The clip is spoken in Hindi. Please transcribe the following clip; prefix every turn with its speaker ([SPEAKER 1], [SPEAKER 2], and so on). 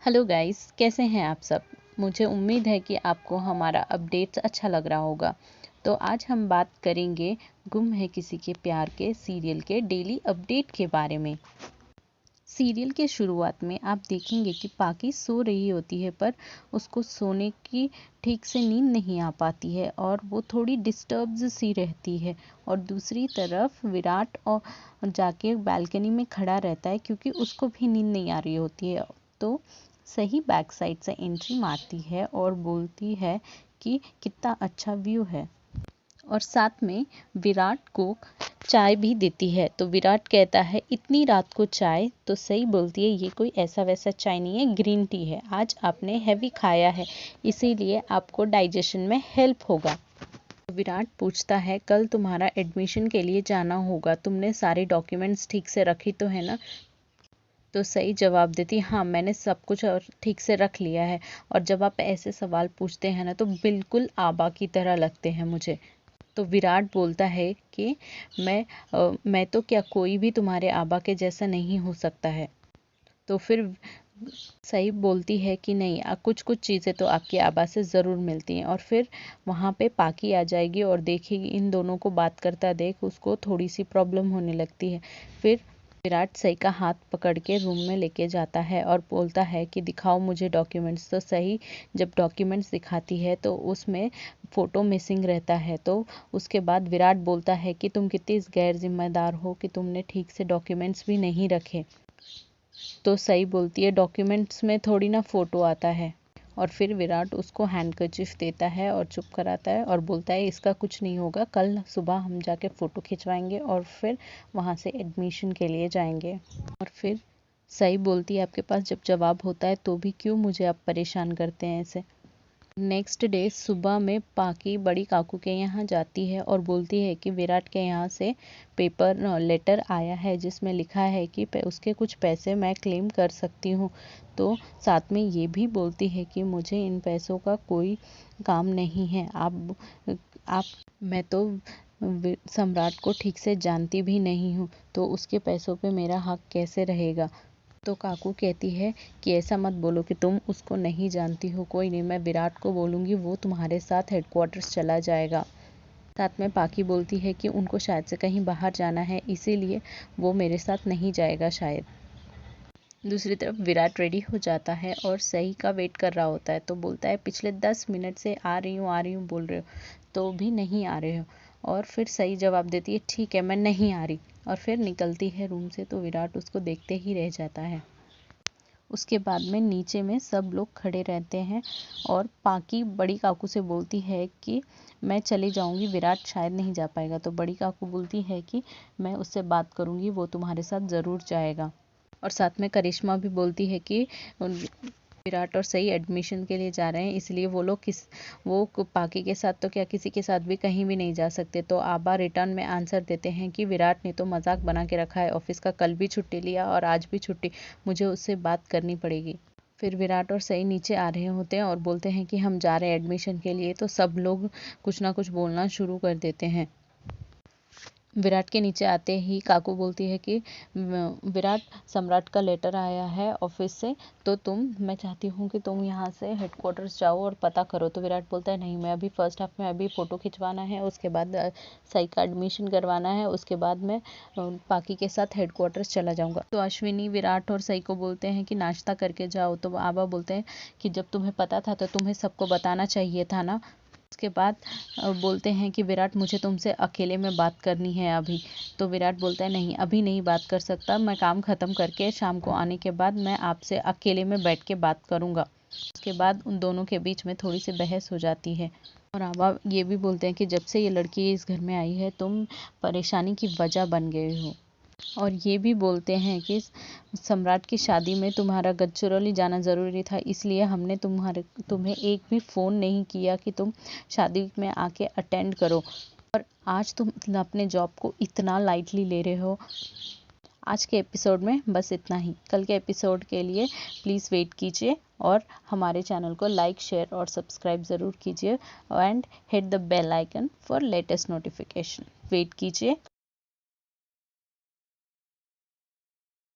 [SPEAKER 1] हेलो गाइस, कैसे हैं आप सब। मुझे उम्मीद है कि आपको हमारा अपडेट्स अच्छा लग रहा होगा। तो आज हम बात करेंगे गुम है किसी के प्यार के सीरियल के डेली अपडेट के बारे में। सीरियल के शुरुआत में आप देखेंगे कि पाकी सो रही होती है, पर उसको सोने की ठीक से नींद नहीं आ पाती है और वो थोड़ी डिस्टर्ब सी रहती है। और दूसरी तरफ विराट और जाके बालकनी में खड़ा रहता है क्योंकि उसको भी नींद नहीं आ रही होती है। तो सही बैक साइड से एंट्री मारती है और बोलती है कि कितना अच्छा व्यू है, और साथ में विराट को चाय भी देती है। तो विराट कहता है इतनी रात को चाय, तो सही बोलती है ये कोई ऐसा वैसा चाय नहीं है, ग्रीन टी है। आज आपने हैवी खाया है, इसीलिए आपको डाइजेशन में हेल्प होगा। विराट पूछता है कल तुम्हारा एडमिशन के लिए जाना होगा, तुमने सारे डॉक्यूमेंट्स ठीक से रखी तो है ना। तो सही जवाब देती हाँ, मैंने सब कुछ और ठीक से रख लिया है। और जब आप ऐसे सवाल पूछते हैं ना, तो बिल्कुल आबा की तरह लगते हैं मुझे। तो विराट बोलता है कि मैं तो क्या, कोई भी तुम्हारे आबा के जैसा नहीं हो सकता है। तो फिर सही बोलती है कि नहीं, कुछ कुछ चीज़ें तो आपके आबा से ज़रूर मिलती हैं। और फिर वहाँ पे पाकी आ जाएगी और देखेगी इन दोनों को बात करता देख उसको थोड़ी सी प्रॉब्लम होने लगती है। फिर विराट सई का हाथ पकड़ के रूम में लेके जाता है और बोलता है कि दिखाओ मुझे डॉक्यूमेंट्स। तो सही जब डॉक्यूमेंट्स दिखाती है तो उसमें फ़ोटो मिसिंग रहता है। तो उसके बाद विराट बोलता है कि तुम कितनी गैर जिम्मेदार हो कि तुमने ठीक से डॉक्यूमेंट्स भी नहीं रखे। तो सही बोलती है डॉक्यूमेंट्स में थोड़ी ना फ़ोटो आता है। और फिर विराट उसको हैंडकरचिफ देता है और चुप कराता है और बोलता है इसका कुछ नहीं होगा, कल सुबह हम जाके फ़ोटो खिंचवाएंगे और फिर वहाँ से एडमिशन के लिए जाएंगे। और फिर सही बोलती है आपके पास जब जवाब होता है तो भी क्यों मुझे आप परेशान करते हैं ऐसे। नेक्स्ट डे सुबह में पाकी बड़ी काकू के यहाँ जाती है और बोलती है कि विराट के यहाँ से लेटर आया है जिसमें लिखा है कि उसके कुछ पैसे मैं क्लेम कर सकती हूँ। तो साथ में ये भी बोलती है कि मुझे इन पैसों का कोई काम नहीं है। आप मैं तो सम्राट को ठीक से जानती भी नहीं हूँ, तो उसके पैसों पे मेरा हक कैसे रहेगा। तो काकू कहती है कि ऐसा मत बोलो कि तुम उसको नहीं जानती हो। कोई नहीं, मैं विराट को बोलूँगी, वो तुम्हारे साथ हेडक्वार्टर्स चला जाएगा। साथ में पाकी बोलती है कि उनको शायद से कहीं बाहर जाना है, इसीलिए वो मेरे साथ नहीं जाएगा शायद। दूसरी तरफ विराट रेडी हो जाता है और सही का वेट कर रहा होता है। तो बोलता है पिछले 10 मिनट से आ रही हूँ बोल रहे हो, तो भी नहीं आ रहे हो। और फिर सही जवाब देती है ठीक है, मैं नहीं आ रही। और फिर निकलती है रूम से। तो विराट उसको देखते ही रह जाता है। उसके बाद में नीचे में सब लोग खड़े रहते हैं और पाकी बड़ी काकू से बोलती है कि मैं चली जाऊंगी, विराट शायद नहीं जा पाएगा। तो बड़ी काकू बोलती है कि मैं उससे बात करूंगी, वो तुम्हारे साथ ज़रूर जाएगा। और साथ में करिश्मा भी बोलती है कि विराट और सही एडमिशन के लिए जा रहे हैं, इसलिए वो पाकी के साथ तो क्या किसी के साथ भी कहीं भी नहीं जा सकते। तो आबा रिटर्न में आंसर देते हैं कि विराट ने तो मजाक बना के रखा है, ऑफिस का कल भी छुट्टी लिया और आज भी छुट्टी, मुझे उससे बात करनी पड़ेगी। फिर विराट और सई नीचे आ रहे होते हैं और बोलते हैं कि हम जा रहे हैं एडमिशन के लिए। तो सब लोग कुछ ना कुछ बोलना शुरू कर देते हैं। विराट के नीचे आते ही काकू बोलती है कि विराट, सम्राट का लेटर आया है ऑफिस से, तो मैं चाहती हूँ कि तुम यहाँ से हेडक्वार्टर्स जाओ और पता करो। तो विराट बोलता है नहीं, मैं अभी फर्स्ट हाफ में अभी फ़ोटो खिंचवाना है, उसके बाद सही का एडमिशन करवाना है, उसके बाद मैं पाकी के साथ हेडक्वार्टर्स चला जाऊँगा। तो अश्विनी विराट और सई को बोलते हैं कि नाश्ता करके जाओ। तो आबा बोलते हैं कि जब तुम्हें पता था तो तुम्हें सबको बताना चाहिए था ना। उसके बाद बोलते हैं कि विराट, मुझे तुमसे अकेले में बात करनी है अभी। तो विराट बोलता है नहीं, अभी नहीं बात कर सकता, मैं काम ख़त्म करके शाम को आने के बाद मैं आपसे अकेले में बैठ के बात करूँगा। उसके बाद उन दोनों के बीच में थोड़ी सी बहस हो जाती है। और आबा ये भी बोलते हैं कि जब से ये लड़की इस घर में आई है, तुम परेशानी की वजह बन गए हो। और ये भी बोलते हैं कि सम्राट की शादी में तुम्हारा गढ़चिरौली जाना ज़रूरी था, इसलिए हमने तुम्हें एक भी फ़ोन नहीं किया कि तुम शादी में आके अटेंड करो। और आज तुम अपने जॉब को इतना लाइटली ले रहे हो। आज के एपिसोड में बस इतना ही। कल के एपिसोड के लिए प्लीज़ वेट कीजिए और हमारे चैनल को लाइक, शेयर और सब्सक्राइब ज़रूर कीजिए। And hit the bell icon for latest notification. Wait कीजिए।